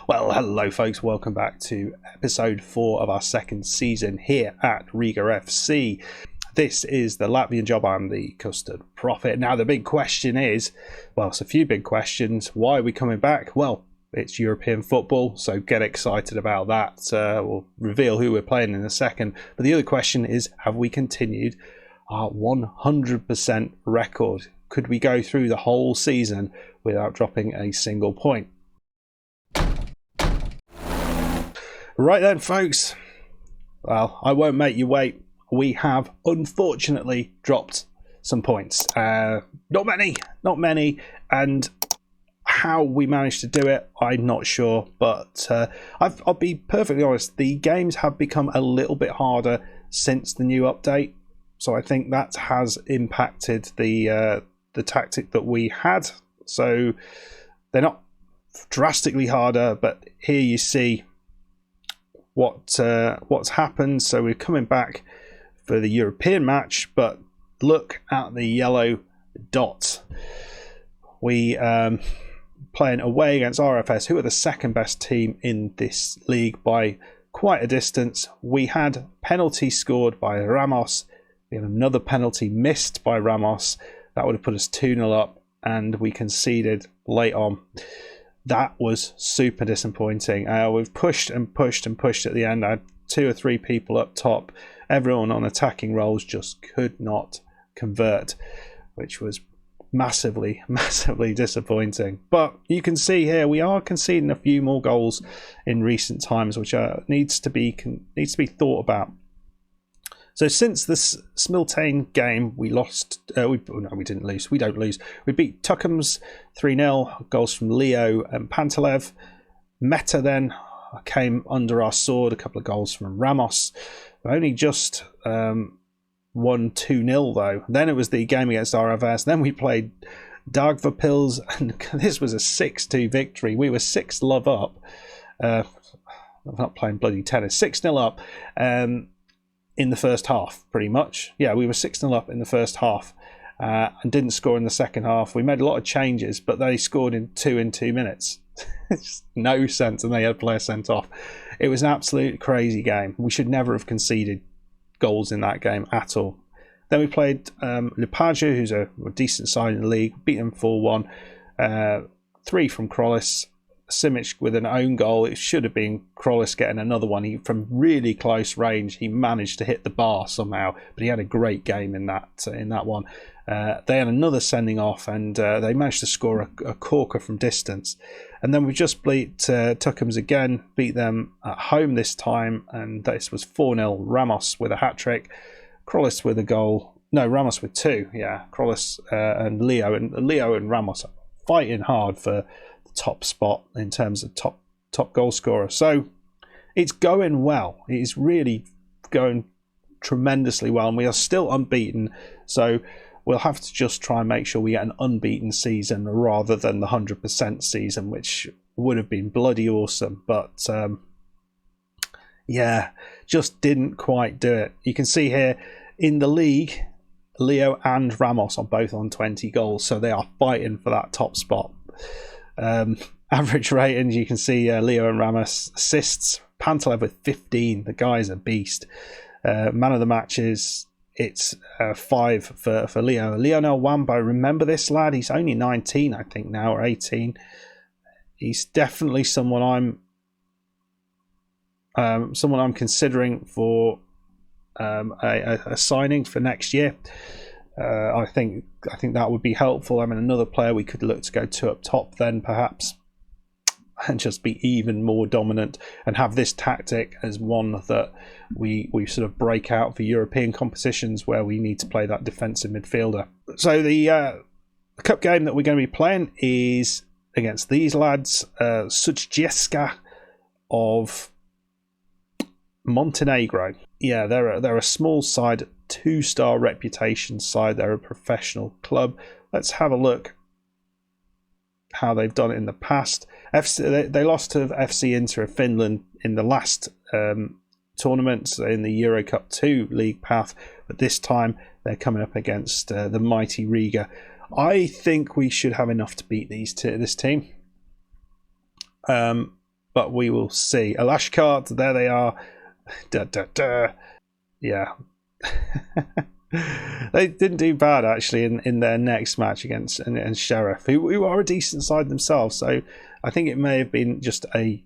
Well, hello folks, welcome back to episode 4 of our second season here at Riga FC. This is the Latvian job. I'm the custard prophet. Now the big question is, well, it's a few big questions. Why are we coming back? Well, it's European football, so get excited about that. We'll reveal who we're playing in a second. But the other question is, have we continued our 100% record? Could we go through the whole season without dropping a single point? Right then, folks. Well, I won't make you wait. We have unfortunately dropped some points. Not many. And how we managed to do it, I'm not sure. But I'll be perfectly honest. The games have become a little bit harder since the new update. So I think that has impacted the tactic that we had. So they're not drastically harder, but here you see what's happened. So we're coming back for the European match, but look at the yellow dot. We playing away against RFS, who are the second best team in this league by quite a distance. We had penalty scored by Ramos. We had another penalty missed by Ramos. That would have put us 2-0 up, and we conceded late on. That was super disappointing. We've pushed and pushed and pushed at the end. I had 2 or 3 people up top. Everyone on attacking roles just could not convert, which was massively disappointing. But you can see here we are conceding a few more goals in recent times, which needs to be thought about. So since this Smiltane game, we lost. We didn't lose. We don't lose. We beat Tukums 3-0. Goals from Leo and Pantalev. Meta then came under our sword. A couple of goals from Ramos. We only just won 2-0 though. Then it was the game against RFS. Then we played Dagvapils, and this was a 6-2 victory. We were 6-0 up. I'm not playing bloody tennis. 6-0 up. In the first half, pretty much. Yeah, we were 6-0 up in the first half and didn't score in the second half. We made a lot of changes, but they scored in 2 minutes. It's no sense, and they had a player sent off. It was an absolute crazy game. We should never have conceded goals in that game at all. Then we played Lipaju, who's a decent side in the league, beat them 4-1. 3 from Krollis. Simic with an own goal. It should have been Krollis getting another one. From really close range, he managed to hit the bar somehow, but he had a great game in that one. They had another sending off, and they managed to score a corker from distance. And then we just beat Tukums again, beat them at home this time, and this was 4-0. Ramos with a hat-trick, Krollis with a goal. No, Ramos with 2. Yeah, Krollis and Leo and Ramos are fighting hard for top spot in terms of top goal scorer. So it's going well. It is really going tremendously well, and we are still unbeaten. So we'll have to just try and make sure we get an unbeaten season rather than the 100% season, which would have been bloody awesome. But yeah, just didn't quite do it. You can see here in the league, Leo and Ramos are both on 20 goals, so they are fighting for that top spot. Average ratings, you can see Leo and Ramos. Assists, Pantalev with 15. The guy's a beast. Man of the matches, it's 5 for Leo. Lionel Wambo, remember this lad? He's only 19, I think now, or 18. He's definitely someone I'm considering for a signing for next year. I think that would be helpful. I mean, another player we could look to go to up top then perhaps, and just be even more dominant and have this tactic as one that we sort of break out for European competitions where we need to play that defensive midfielder. So the cup game that we're going to be playing is against these lads, Sutjeska of Montenegro. Yeah, they're a small side, 2-star reputation side. They're a professional club. Let's have a look how they've done it in the past. They lost to FC Inter of Finland in the last tournament in the Euro Cup 2 league path, but this time they're coming up against the mighty Riga. I think we should have enough to beat this team. but we will see. Alashkart, there they are. Yeah. They didn't do bad, actually, in their next match against Sheriff, who are a decent side themselves. So I think it may have been just a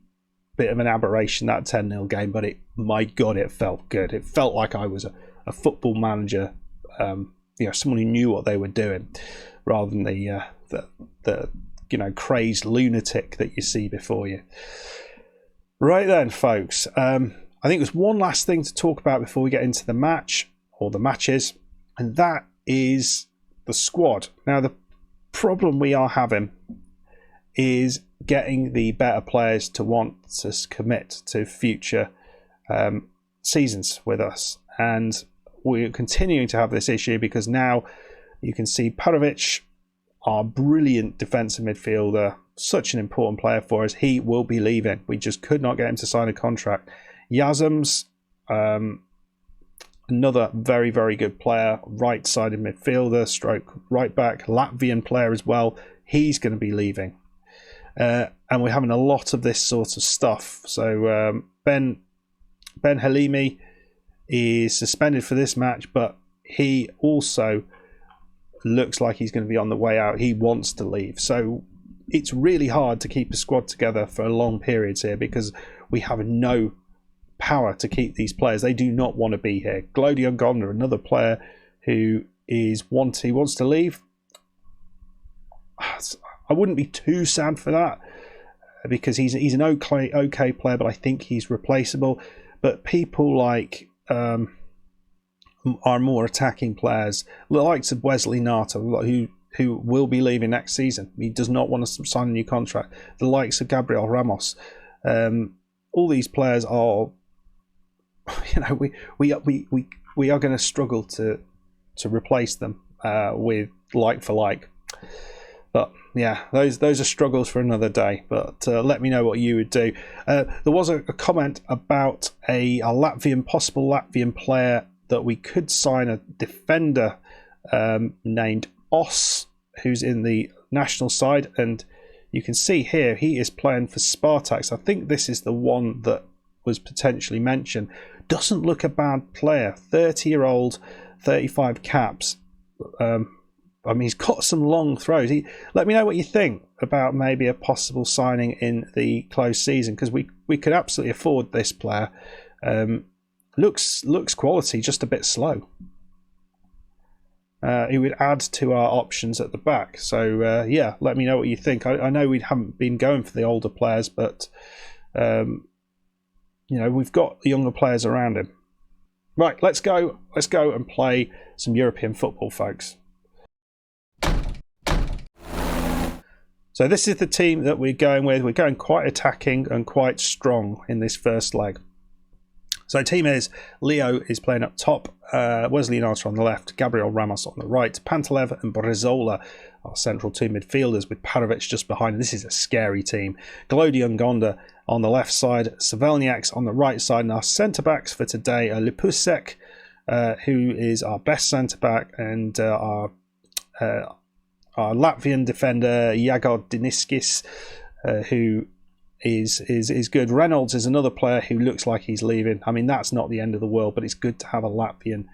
bit of an aberration, that 10-0 game, but my God, it felt good. It felt like I was a football manager, someone who knew what they were doing, rather than the crazed lunatic that you see before you. Right then, folks. I think there's one last thing to talk about before we get into the match, or the matches, and that is the squad. Now, the problem we are having is getting the better players to want to commit to future seasons with us, and we're continuing to have this issue because now you can see Parovic, our brilliant defensive midfielder, such an important player for us, he will be leaving. We just could not get him to sign a contract. Yazams, another very, very good player, right-sided midfielder, stroke right back, Latvian player as well, he's going to be leaving. And we're having a lot of this sort of stuff. So Ben Halimi is suspended for this match, but he also looks like he's going to be on the way out. He wants to leave. So it's really hard to keep a squad together for long periods here because we have no power to keep these players. They do not want to be here. Glody Ungonda, another player who wants to leave. I wouldn't be too sad for that because he's an okay player, but I think he's replaceable. But people like our more attacking players, the likes of Wesley Nata, who will be leaving next season. He does not want to sign a new contract. The likes of Gabriel Ramos. All these players are, we are going to struggle to replace them with like for like. But yeah, those are struggles for another day. But let me know what you would do. There was a comment about a possible Latvian player that we could sign, a defender named Os, who's in the national side, and you can see here he is playing for Spartak. So I think this is the one that was potentially mentioned. Doesn't look a bad player. 30-year-old, 35 caps. He's got some long throws. Let me know what you think about maybe a possible signing in the closed season, because we could absolutely afford this player. Looks quality, just a bit slow. He would add to our options at the back. So yeah, let me know what you think. I know we haven't been going for the older players, but we've got the younger players around him. Right, let's go and play some European football, folks. So this is the team that we're going with. We're going quite attacking and quite strong in this first leg. So team is, Leo is playing up top, Wesley Nata on the left, Gabriel Ramos on the right, Pantalev and Brizola are central two midfielders with Parovic just behind. This is a scary team. Glody Ungonda on the left side, Savelniaks on the right side, and our centre-backs for today are Lipusek, who is our best centre-back, and our Latvian defender Jagod Diniskis, who is good. Reynolds is another player who looks like he's leaving. I mean, that's not the end of the world, but it's good to have a Latvian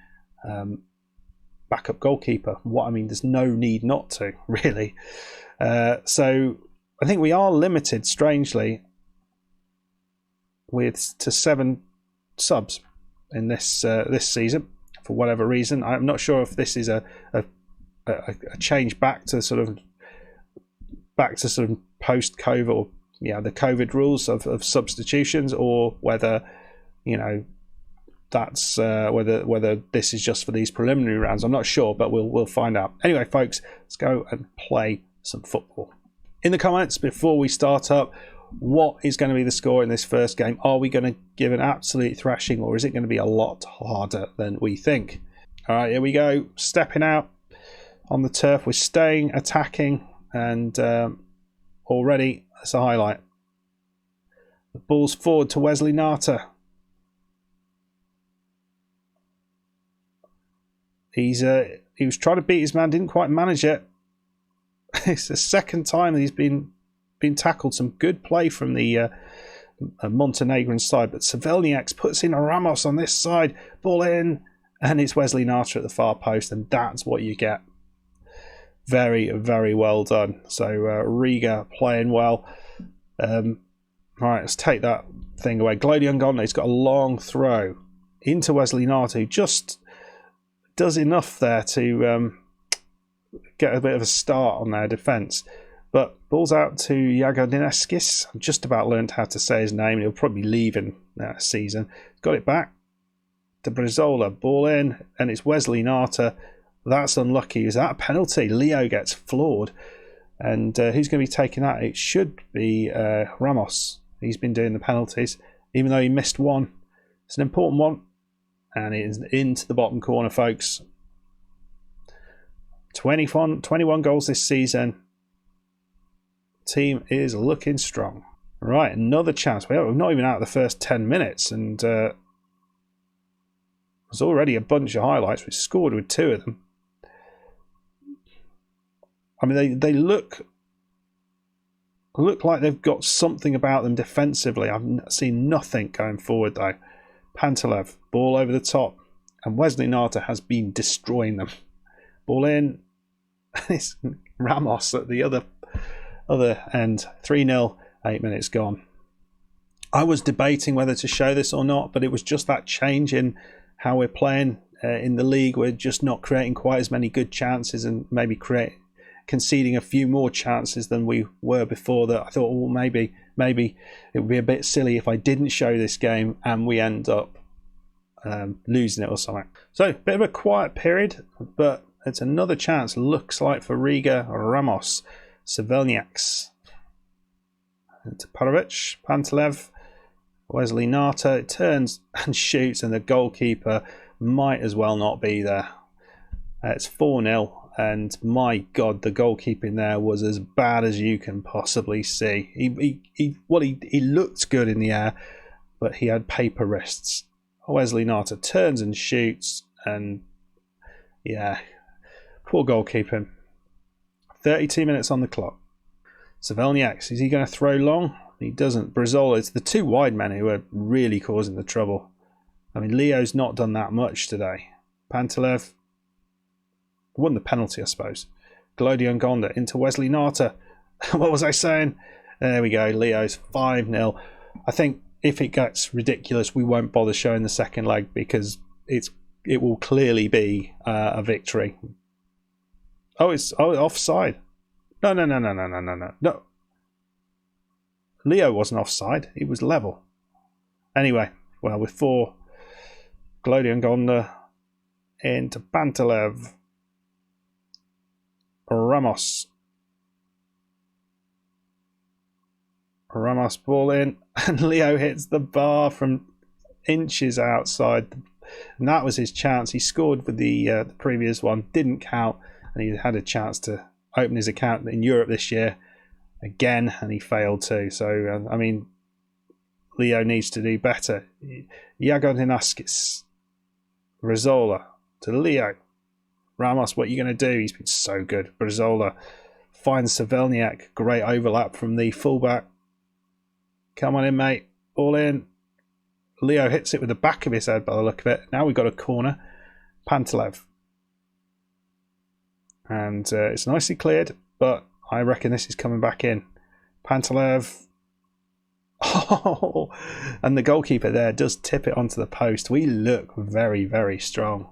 backup goalkeeper. There's no need not to, really. So I think we are limited, strangely, to 7 subs in this season for whatever reason. I'm not sure if this is a change back to sort of post-COVID, or the COVID rules of substitutions, or whether that's whether this is just for these preliminary rounds. I'm not sure, but we'll find out. Anyway, folks, let's go and play some football. In the comments before we start up, what is going to be the score in this first game? Are we going to give an absolute thrashing, or is it going to be a lot harder than we think? All right, here we go. Stepping out on the turf. We're staying attacking, and already that's a highlight. The ball's forward to Wesley Nata. He was trying to beat his man, didn't quite manage it. It's the second time that he's been tackled. Some good play from the a Montenegrin side, but Svelniak puts in a Ramos on this side, ball in, and it's Wesley Nata at the far post, and that's what you get. Very, very well done. So Riga playing well. Right, let's take that thing away. Glodion Gonde's got a long throw into Wesley Nata, who just does enough there to get a bit of a start on their defence. But ball's out to Jagodineskis. I've just about learned how to say his name. He'll probably be leaving that season. Got it back to Brizola. Ball in, and it's Wesley Nata. That's unlucky. Is that a penalty? Leo gets floored. And who's going to be taking that? It should be Ramos. He's been doing the penalties, even though he missed one. It's an important one. And it is into the bottom corner, folks. 21 goals this season. Team is looking strong. Right, another chance. We're not even out of the first 10 minutes. And there's already a bunch of highlights. We scored with 2 of them. I mean, they look like they've got something about them defensively. I've seen nothing going forward, though. Pantalev, ball over the top. And Wesley Nata has been destroying them. Ball in. It's Ramos at the other end. 3-0, 8 minutes gone. I was debating whether to show this or not, but it was just that change in how we're playing in the league. We're just not creating quite as many good chances and maybe conceding a few more chances than we were before. That I thought, well, maybe it would be a bit silly if I didn't show this game and we end up losing it or something. So, bit of a quiet period, but it's another chance. Looks like for Riga. Ramos, Svelniaks, Parovic, Pantalev, Wesley Nata. It turns and shoots, and the goalkeeper might as well not be there. It's 4-0. And my God, the goalkeeping there was as bad as you can possibly see. He looked good in the air, but he had paper wrists. Wesley Nata turns and shoots, and yeah, poor goalkeeping. 32 minutes on the clock. Svelniak, is he going to throw long? He doesn't. Brizola, it's the 2 wide men who are really causing the trouble. I mean, Leo's not done that much today. Pantalev won the penalty, I suppose. Glodion Gonda into Wesley Nata. What was I saying? There we go. Leo's 5-0. I think if it gets ridiculous, we won't bother showing the second leg because it will clearly be a victory. It's offside. No. Leo wasn't offside. He was level. Anyway, well, with 4, Glodion Gonda into Pantalev. Ramos ball in, and Leo hits the bar from inches outside, and that was his chance. He scored with the previous one, didn't count, and he had a chance to open his account in Europe this year again, and he failed too. So I mean, Leo needs to do better. Jagodinaskis, Rizola to Leo. Ramos, what are you going to do? He's been so good. Brizola finds Svelniak. Great overlap from the fullback. Come on in, mate. All in. Leo hits it with the back of his head by the look of it. Now we've got a corner. Pantalev. And it's nicely cleared, but I reckon this is coming back in. Pantalev. Oh, and the goalkeeper there does tip it onto the post. We look very, very strong.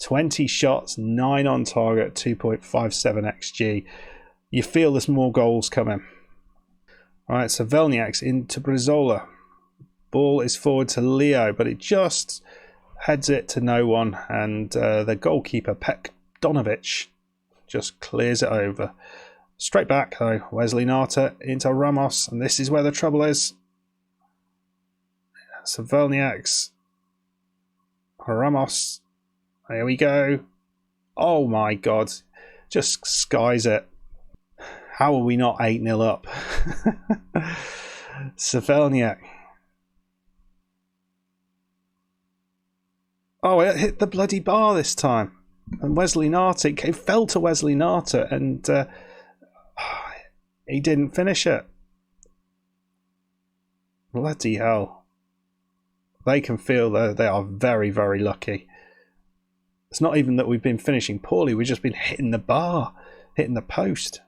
20 shots, 9 on target, 2.57 XG. You feel there's more goals coming. All right, so Velniak's into Brizola. Ball is forward to Leo, but it just heads it to no one. And the goalkeeper, Pek Donovic, just clears it over. Straight back, though. Wesley Nata into Ramos. And this is where the trouble is. So Velniak's. Ramos. There we go. Oh my God. Just skies it. How are we not 8-0 up? Svelniak. Oh, it hit the bloody bar this time. And Wesley Nata, it fell to Wesley Nata, and he didn't finish it. Bloody hell. They can feel that they are very, very lucky. It's not even that we've been finishing poorly, we've just been hitting the bar, hitting the post.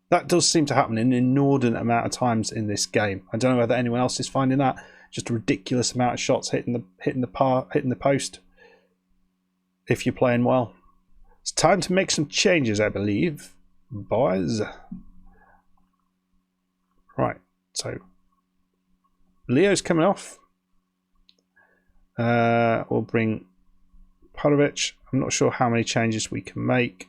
That does seem to happen an inordinate amount of times in this game. I don't know whether anyone else is finding that. Just a ridiculous amount of shots hitting the post. If you're playing well. It's time to make some changes, I believe, boys. Right, so Leo's coming off. We'll bring Padovic. I'm not sure how many changes we can make.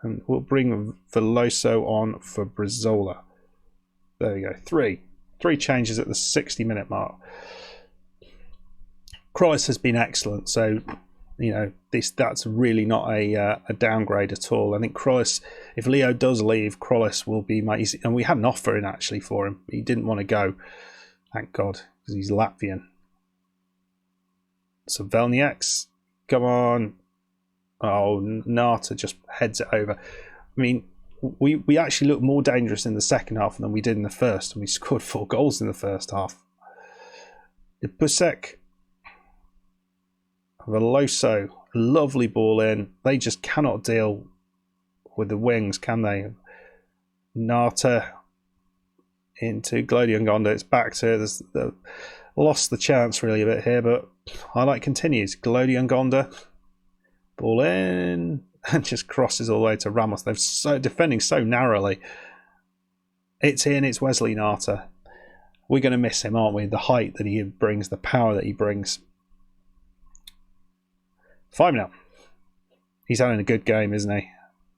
And we'll bring Veloso on for Brizola. There we go. Three changes at the 60-minute mark. Kroos has been excellent, so you know that's really not a downgrade at all. I think Kroos, if Leo does leave, Kroos will be my easy. And we had an offer in actually for him. He didn't want to go. Thank God, because he's Latvian. So Velnieks, come on. Oh, Nata just heads it over. I mean, we actually looked more dangerous in the second half than we did in the first, and we scored 4 goals in the first half. Pusek, Veloso, lovely ball in. They just cannot deal with the wings, can they? Nata into Glodia Ngonda. It's back to lost the chance really a bit here, but highlight continues. Glodia Ngonda. Ball in and just crosses all the way to Ramos. They're defending so narrowly. It's in. It's Wesley Nata. We're going to miss him, aren't we? The height that he brings, the power that he brings. 5-0. He's having a good game, isn't he,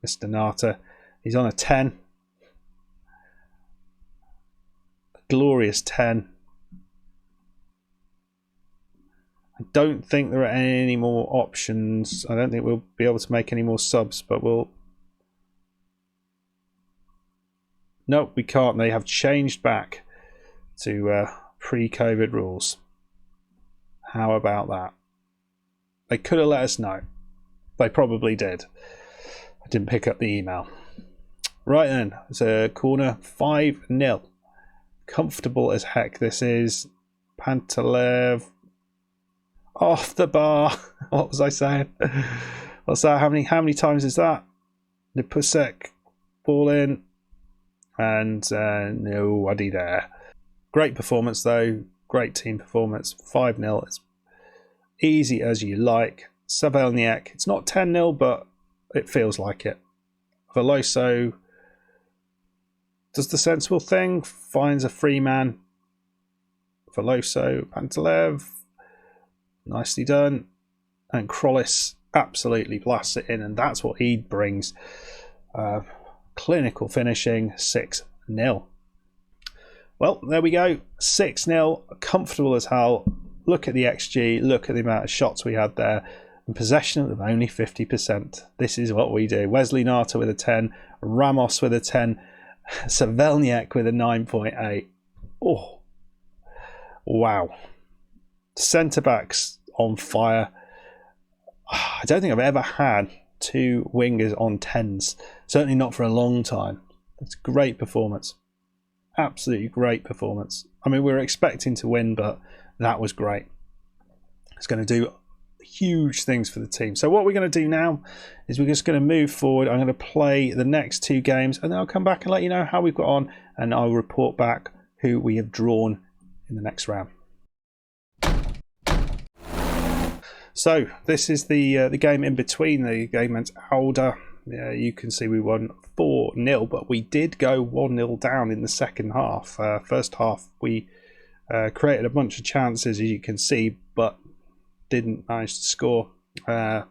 Mr. Nata? He's on a 10. A glorious 10. I don't think there are any more options. I don't think we'll be able to make any more subs, but we'll... No, we can't. They have changed back to pre-COVID rules. How about that? They could have let us know. They probably did. I didn't pick up the email. Right then, it's a corner, 5-0. Comfortable as heck this is. Pantalev... off the bar. What was I saying? What's that? How many times is that? Pusek, ball in, and nobody there. Great performance though. Great team performance. 5-0. It's easy as you like. Savelniak. It's not 10-0, but it feels like it. Veloso does the sensible thing. Finds a free man. Veloso, Pantalev. Nicely done. And Kroos absolutely blasts it in, and that's what he brings. Clinical finishing, 6-0. Well, there we go. 6-0. Comfortable as hell. Look at the XG. Look at the amount of shots we had there. And possession of only 50%. This is what we do. Wesley Nata with a 10. Ramos with a 10. Savelniak with a 9.8. Oh. Wow. Centre-backs on fire. I don't think I've ever had 2 wingers on 10s. Certainly not for a long time. It's a great performance. Absolutely great performance. I mean, we were expecting to win, but that was great. It's going to do huge things for the team. So what we're going to do now is we're just going to move forward. I'm going to play the next 2 games, and then I'll come back and let you know how we've got on, and I'll report back who we have drawn in the next round. So this is the game in between the game against Alda. You can see we won 4-0, but we did go 1-0 down in the second half. First half we created a bunch of chances, as you can see, but didn't manage to score. And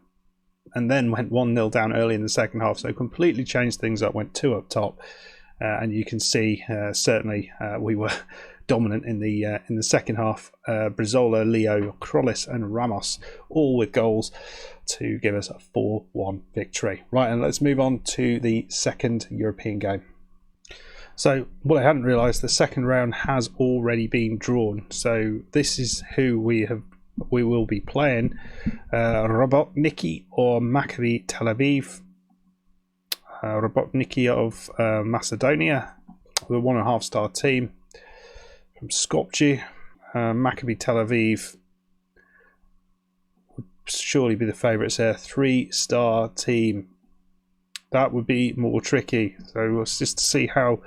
then went 1-0 down early in the second half, so completely changed things up. Went 2 up top, and you can see certainly we were dominant in the second half. Brizola, Leo, Kroos and Ramos all with goals to give us a 4-1 victory. Right, and let's move on to the second European game. So what I hadn't realised, the second round has already been drawn. So this is who we will be playing. Robotniki or Maccabi Tel Aviv. Robotniki of Macedonia, the 1.5-star team. from Skopje. Maccabi Tel Aviv would surely be the favourites here. 3-star team. That would be more tricky. So we'll just to see how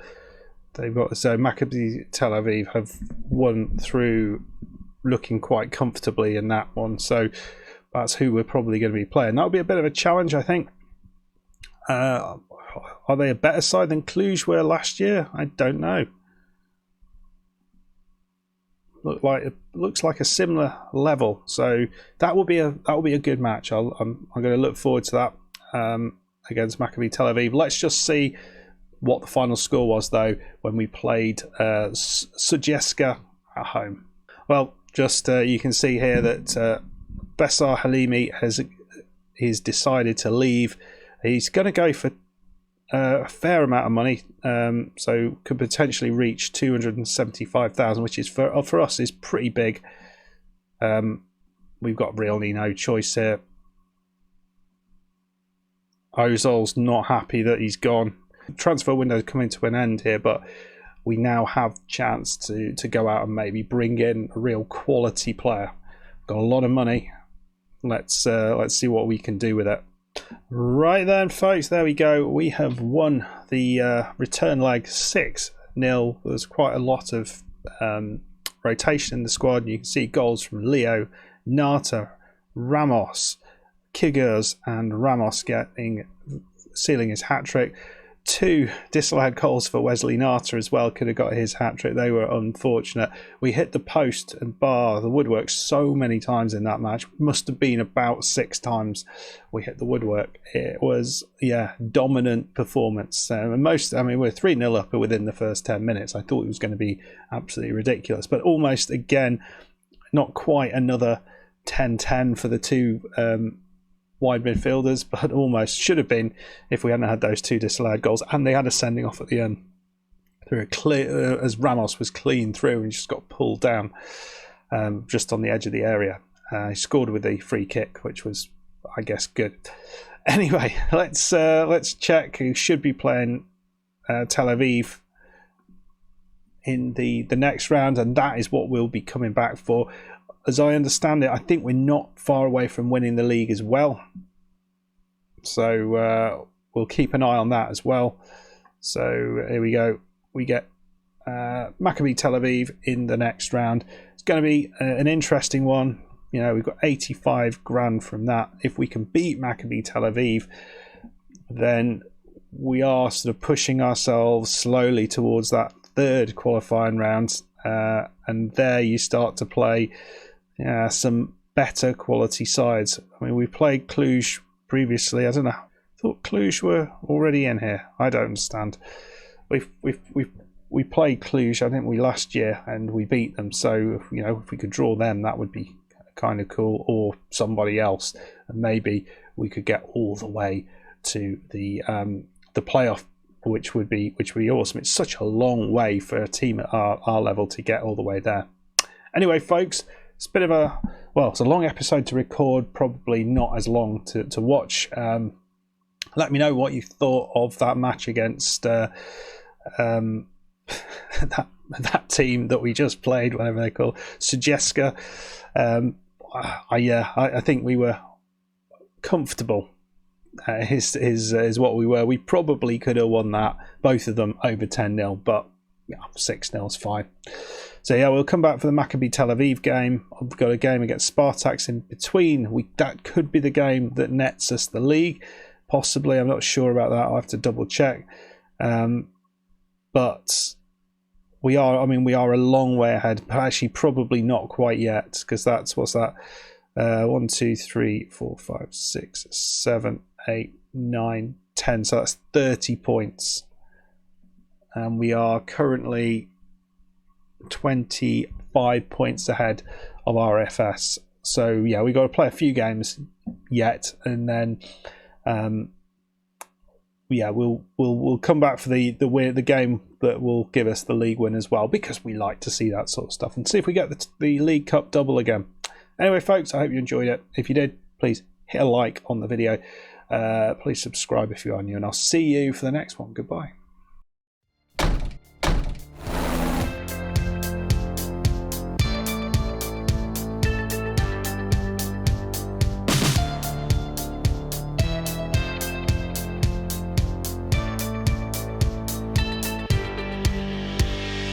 they've got. So Maccabi Tel Aviv have won through looking quite comfortably in that one. So that's who we're probably going to be playing. That'll be a bit of a challenge, I think. Are they a better side than Cluj were last year? I don't know. Looks like a similar level. So that will be a good match. I'm going to look forward to that against Maccabi Tel Aviv. Let's just see what the final score was though when we played Sutjeska at home. Well, just you can see here that Besar Halimi he's decided to leave. He's going to go for a fair amount of money, so could potentially reach 275,000, which is for us is pretty big. We've got really no choice here. Ozol's not happy that he's gone. Transfer window is coming to an end here, but we now have chance to go out and maybe bring in a real quality player. Got a lot of money. Let's see what we can do with it. Right then, folks, there we go. We have won the return leg 6-0. There's quite a lot of rotation in the squad. You can see goals from Leo, Nata, Ramos, Kigurs, and Ramos sealing his hat-trick. 2 disallowed goals for Wesley Nata as well. Could have got his hat-trick. They were unfortunate. We hit the post and bar, the woodwork, so many times in that match. Must have been about 6 times we hit the woodwork. It was, dominant performance. We're 3-0 up within the first 10 minutes. I thought it was going to be absolutely ridiculous. But almost, again, not quite another 10-10 for the 2 wide midfielders, but almost should have been if we hadn't had those 2 disallowed goals, and they had a sending off at the end through a clear as Ramos was clean through and just got pulled down just on the edge of the area. He scored with a free kick, which was, I guess, good. Anyway, let's check who should be playing Tel Aviv in the next round, and that is what we'll be coming back for. As I understand it, I think we're not far away from winning the league as well. So we'll keep an eye on that as well. So here we go. We get Maccabi Tel Aviv in the next round. It's going to be an interesting one. You know, we've got 85 grand from that. If we can beat Maccabi Tel Aviv, then we are sort of pushing ourselves slowly towards that 3rd qualifying round. And there you start to play some better quality sides. I mean, we played Cluj previously. I don't know. I thought Cluj were already in here. I don't understand. We played Cluj, I think last year, and we beat them. So if we could draw them, that would be kind of cool. Or somebody else, and maybe we could get all the way to the playoff, which would be awesome. It's such a long way for a team at our level to get all the way there. Anyway, folks, it's a bit of it's a long episode to record, probably not as long to watch. Let me know what you thought of that match against that team that we just played, whatever they call Sutjeska. I think we were comfortable. Is what we were. We probably could have won that, both of them over 10-0, but 6-0 is fine. So we'll come back for the Maccabi Tel Aviv game. I've got a game against Spartaks in between. That could be the game that nets us the league, possibly. I'm not sure about that. I'll have to double check. But we are a long way ahead, but actually probably not quite yet, because what's that? 1, 2, 3, 4, 5, 6, 7, 8, 9, 10. So that's 30 points. And we are currently 25 points ahead of our FS. So we've got to play a few games yet, and then we'll come back for the game that will give us the league win as well, because we like to see that sort of stuff and see if we get the League Cup double again. Anyway, folks, I hope you enjoyed it. If you did, please hit a like on the video. Please subscribe if you are new, and I'll see you for the next one. Goodbye.